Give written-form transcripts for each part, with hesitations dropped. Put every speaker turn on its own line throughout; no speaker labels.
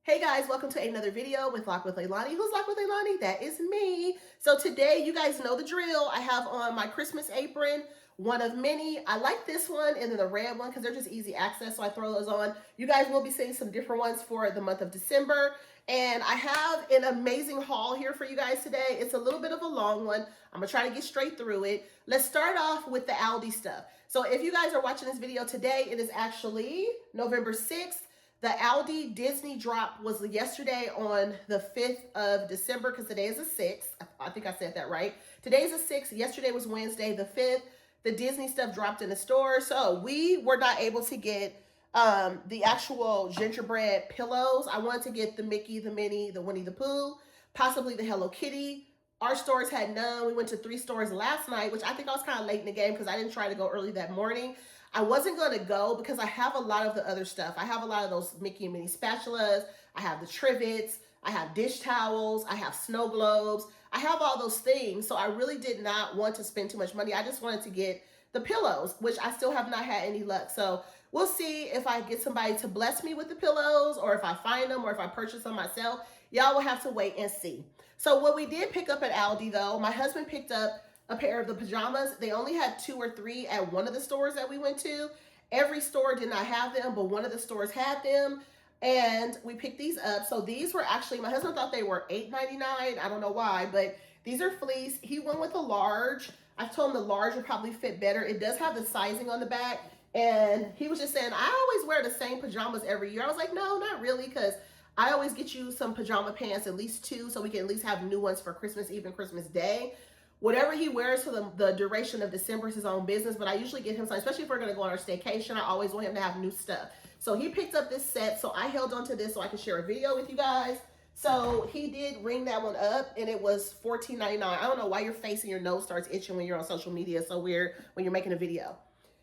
Hey guys, welcome to another video with Lock with Leilani. Who's Lock with Leilani? That is me. So today, you guys know the drill. I have on my Christmas apron, one of many. I like this one and then the red one because they're just easy access, so I throw those on. You guys will be seeing some different ones for the month of December. And I have an amazing haul here for you guys today. It's a little bit of a long one. I'm gonna try to get straight through it. Let's start off with the Aldi stuff. So if you guys are watching this video today, it is actually November 6th. The Aldi Disney drop was yesterday on the 5th of December because today is the 6th. I think I said that right. Today is the 6th. Yesterday was Wednesday, the 5th. The Disney stuff dropped in the store. So we were not able to get the actual gingerbread pillows. I wanted to get the Mickey, the Minnie, the Winnie the Pooh, possibly the Hello Kitty. Our stores had none. We went to 3 stores last night, which I think I was kind of late in the game because I didn't try to go early that morning. I wasn't going to go because I have a lot of the other stuff. I have a lot of those Mickey and Minnie spatulas. I have the trivets. I have dish towels. I have snow globes. I have all those things. So I really did not want to spend too much money. I just wanted to get the pillows, which I still have not had any luck. So we'll see if I get somebody to bless me with the pillows or if I find them or if I purchase them myself. Y'all will have to wait and see. So what we did pick up at Aldi though, my husband picked up a pair of the pajamas. They only had 2 or 3 at one of the stores that we went to. Every store did not have them, but one of the stores had them. And we picked these up. So these were actually, my husband thought they were $8.99. I don't know why, but these are fleece. He went with a large. I told him the large would probably fit better. It does have the sizing on the back. And he was just saying, I always wear the same pajamas every year. I was like, no, not really, because I always get you some pajama pants, at least 2, so we can at least have new ones for Christmas Eve and Christmas Day. Whatever he wears for the duration of December is his own business, but I usually get him some, especially if we're going to go on our staycation. I always want him to have new stuff. So he picked up this set, so I held on to this so I could share a video with you guys. So he did ring that one up, and it was $14.99. I don't know why your face and your nose starts itching when you're on social media. It's so weird when you're making a video.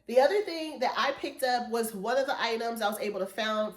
The other thing that I picked up was one of the items I was able to find.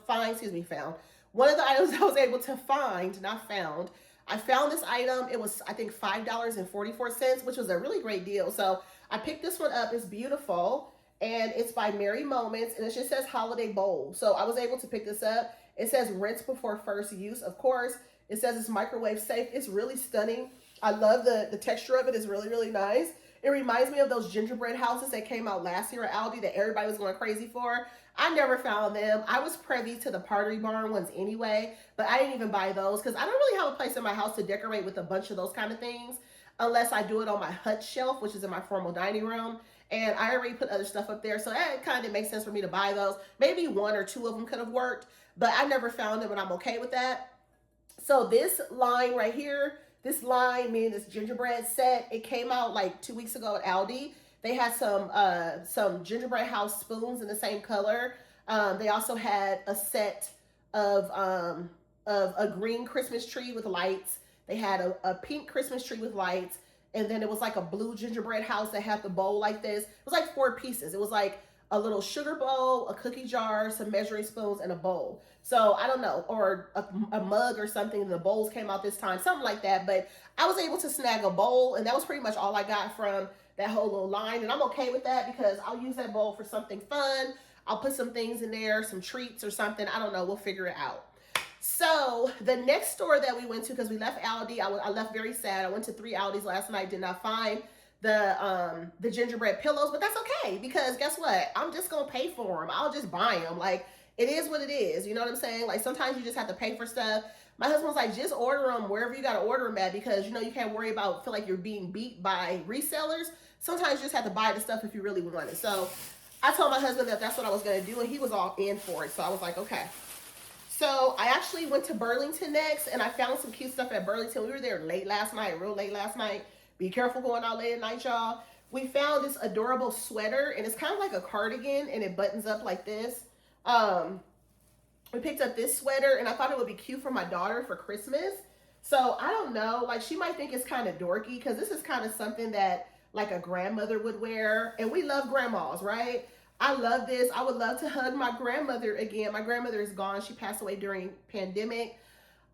One of the items I was able to find, not found. I found this item. It was, I think, $5.44, which was a really great deal. So I picked this one up. It's beautiful, and it's by Merry Moments, and it just says Holiday Bowl. So I was able to pick this up. It says rinse before first use, of course. It says it's microwave safe. It's really stunning. I love the texture of it. It's really, really nice. It reminds me of those gingerbread houses that came out last year at Aldi that everybody was going crazy for. I never found them. I was privy to the Pottery Barn ones anyway, but I didn't even buy those because I don't really have a place in my house to decorate with a bunch of those kind of things unless I do it on my hut shelf, which is in my formal dining room. And I already put other stuff up there, so it kind of makes sense for me to buy those. Maybe 1 or 2 of them could have worked, but I never found them, and I'm okay with that. So this line right here, this line, meaning this gingerbread set, it came out like 2 weeks ago at Aldi. They had some gingerbread house spoons in the same color. They also had a set of a green Christmas tree with lights. They had a pink Christmas tree with lights. And then it was like a blue gingerbread house that had the bowl like this. It was like 4 pieces. It was like a little sugar bowl, a cookie jar, some measuring spoons, and a bowl. So I don't know, or a mug or something, and the bowls came out this time, something like that. But I was able to snag a bowl, and that was pretty much all I got from that whole little line. And I'm okay with that because I'll use that bowl for something fun. I'll put some things in there, some treats or something. I don't know, we'll figure it out. So the next store that we went to, because we left Aldi, I left very sad. I went to 3 Aldis last night, did not find the gingerbread pillows, but that's okay because guess what? I'm just gonna pay for them. I'll just buy them. Like, it is what it is. You know what I'm saying? Like, sometimes you just have to pay for stuff. My husband's like, just order them wherever you gotta order them at because you know you can't worry about feel like you're being beat by resellers. Sometimes you just have to buy the stuff if you really want it. So I told my husband that that's what I was gonna do, and he was all in for it. So I was like, okay. So I actually went to Burlington next, and I found some cute stuff at Burlington. We were there late last night, real late last night. Be careful going out late at night, y'all. We found this adorable sweater, and it's kind of like a cardigan, and it buttons up like this. We picked up this sweater, and I thought it would be cute for my daughter for Christmas. So I don't know, like she might think it's kind of dorky because this is kind of something that like a grandmother would wear, and we love grandmas, right? I love this. I would love to hug my grandmother again. My grandmother is gone. She passed away during pandemic.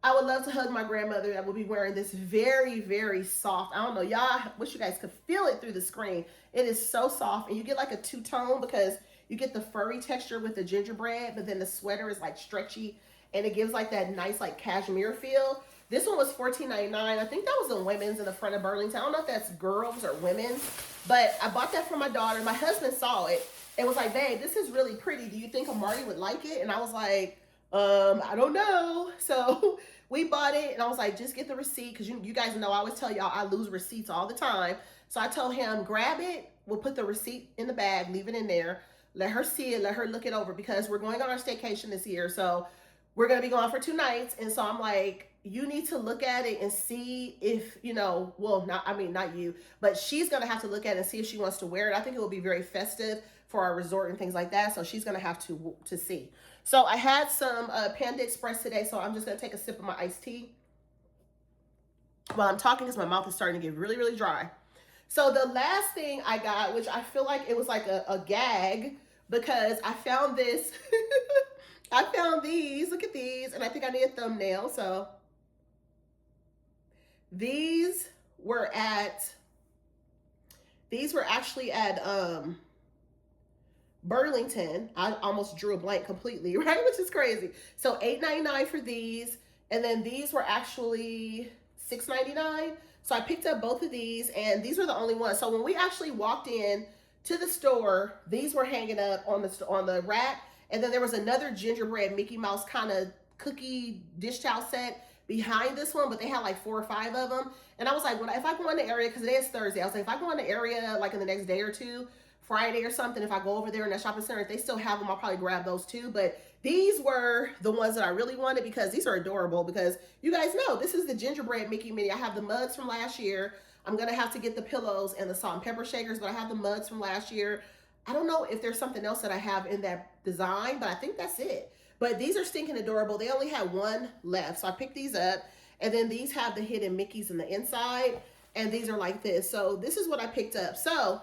I would love to hug my grandmother that will be wearing this very, very soft. I don't know, y'all, wish you guys could feel it through the screen. It is so soft, and you get like a 2-tone because you get the furry texture with the gingerbread, but then the sweater is like stretchy and it gives like that nice like cashmere feel. This one was $14.99. I think that was in women's in the front of Burlington. I don't know if that's girls or women's, but I bought that for my daughter. My husband saw it and was like, babe, this is really pretty. Do you think Amari would like it? And I was like, I don't know. So we bought it and I was like, just get the receipt, because you guys know I always tell y'all I lose receipts all the time. So I told him, grab it. We'll put the receipt in the bag, leave it in there. Let her see it, let her look it over, because we're going on our staycation this year. So we're going to be gone for 2 nights. And so I'm like, you need to look at it and see if, you know, well, not you, but she's going to have to look at it and see if she wants to wear it. I think it will be very festive for our resort and things like that. So she's going to have to see. So I had some Panda Express today. So I'm just going to take a sip of my iced tea while I'm talking, because my mouth is starting to get really, really dry. So the last thing I got, which I feel like it was like a gag, because I found this. I found these. Look at these. And I think I need a thumbnail. So these were actually at Burlington. I almost drew a blank completely, right? Which is crazy. So $8.99 for these. And then these were actually $6.99. So I picked up both of these, and these were the only ones. So when we actually walked in to the store, these were hanging up on the rack. And then there was another gingerbread Mickey Mouse kind of cookie dish towel set behind this one, but they had like 4 or 5 of them. And I was like, well, if I go in the area, because today is Thursday, I was like, if I go in the area like in the next day or two, Friday or something, if I go over there in that shopping center, if they still have them, I'll probably grab those too. But these were the ones that I really wanted, because these are adorable. Because you guys know, this is the gingerbread Mickey Minnie. I have the mugs from last year. I'm going to have to get the pillows and the salt and pepper shakers, but I have the mugs from last year. I don't know if there's something else that I have in that design, but I think that's it. But these are stinking adorable. They only had one left, so I picked these up. And then these have the hidden Mickeys in the inside, and these are like this. So this is what I picked up. So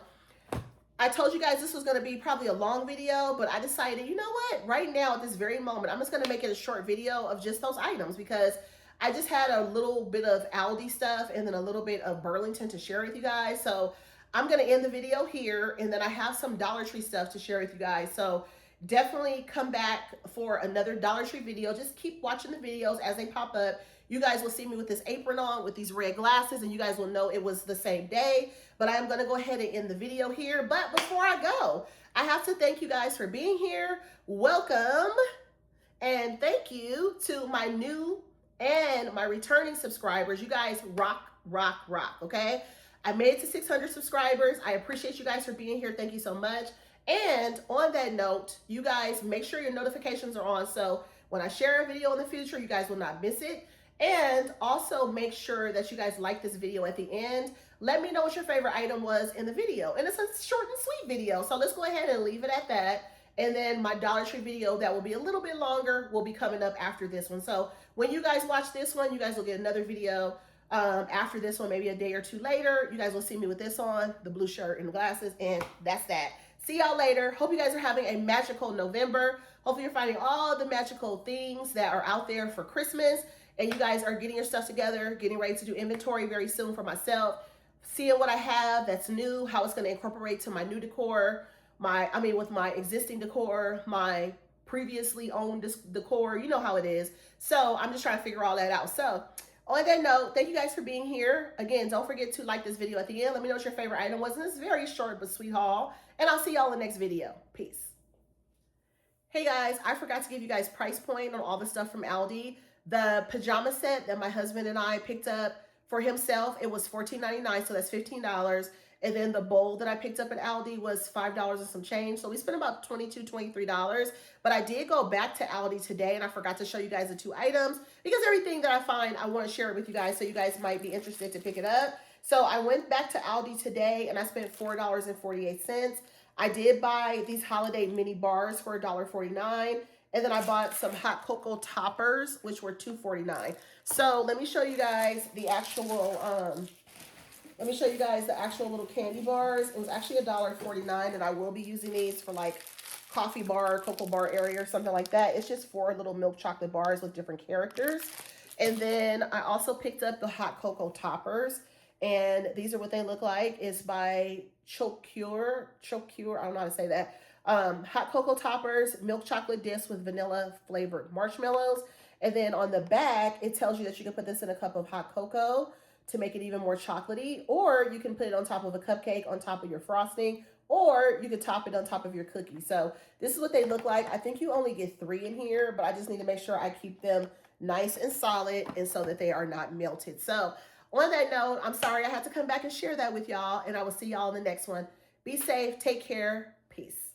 I told you guys this was going to be probably a long video, but I decided, you know what? Right now, at this very moment, I'm just going to make it a short video of just those items, because I just had a little bit of Aldi stuff and then a little bit of Burlington to share with you guys. So I'm going to end the video here, and then I have some Dollar Tree stuff to share with you guys. So definitely come back for another Dollar Tree video. Just keep watching the videos as they pop up. You guys will see me with this apron on, with these red glasses, and you guys will know it was the same day. But I am going to go ahead and end the video here. But before I go, I have to thank you guys for being here. Welcome. And thank you to my new and my returning subscribers. You guys rock, rock, rock, okay? I made it to 600 subscribers. I appreciate you guys for being here. Thank you so much. And on that note, you guys make sure your notifications are on, so when I share a video in the future, you guys will not miss it. And also make sure that you guys like this video at the end. Let me know what your favorite item was in the video. And it's a short and sweet video, so let's go ahead and leave it at that. And then my Dollar Tree video that will be a little bit longer will be coming up after this one. So when you guys watch this one, you guys will get another video after this one, maybe a day or 2 later. You guys will see me with this on, the blue shirt and the glasses, and that's that. See y'all later. Hope you guys are having a magical November. Hopefully you're finding all the magical things that are out there for Christmas, and you guys are getting your stuff together, getting ready to do inventory very soon for myself, seeing what I have that's new, how it's going to incorporate to my new decor, with my existing decor, my previously owned decor. You know how it is. So I'm just trying to figure all that out. So on that note, thank you guys for being here. Again, don't forget to like this video at the end. Let me know what your favorite item was in this very short but sweet haul. And I'll see y'all in the next video. Peace. Hey guys, I forgot to give you guys price point on all the stuff from Aldi. The pajama set that my husband and I picked up for himself, it was $14.99, so that's $15. And then the bowl that I picked up at Aldi was $5 and some change. So we spent about $22, $23. But I did go back to Aldi today, and I forgot to show you guys the 2 items, because everything that I find, I want to share it with you guys, so you guys might be interested to pick it up. So I went back to Aldi today, and I spent $4.48. I did buy these holiday mini bars for $1.49. And then I bought some hot cocoa toppers, which were $2.49. So let me show you guys the actual, little candy bars. It was actually $1.49, and I will be using these for like coffee bar, cocoa bar area or something like that. It's just 4 little milk chocolate bars with different characters. And then I also picked up the hot cocoa toppers, and these are what they look like. It's by Chocure, I don't know how to say that. Hot cocoa toppers, milk chocolate disc with vanilla flavored marshmallows. And then on the back, it tells you that you can put this in a cup of hot cocoa to make it even more chocolatey, or you can put it on top of a cupcake on top of your frosting, or you could top it on top of your cookie. So this is what they look like. I think you only get 3 in here, but I just need to make sure I keep them nice and solid and so that they are not melted. So on that note, I'm sorry I had to come back and share that with y'all, and I will see y'all in the next one. Be safe, take care, peace.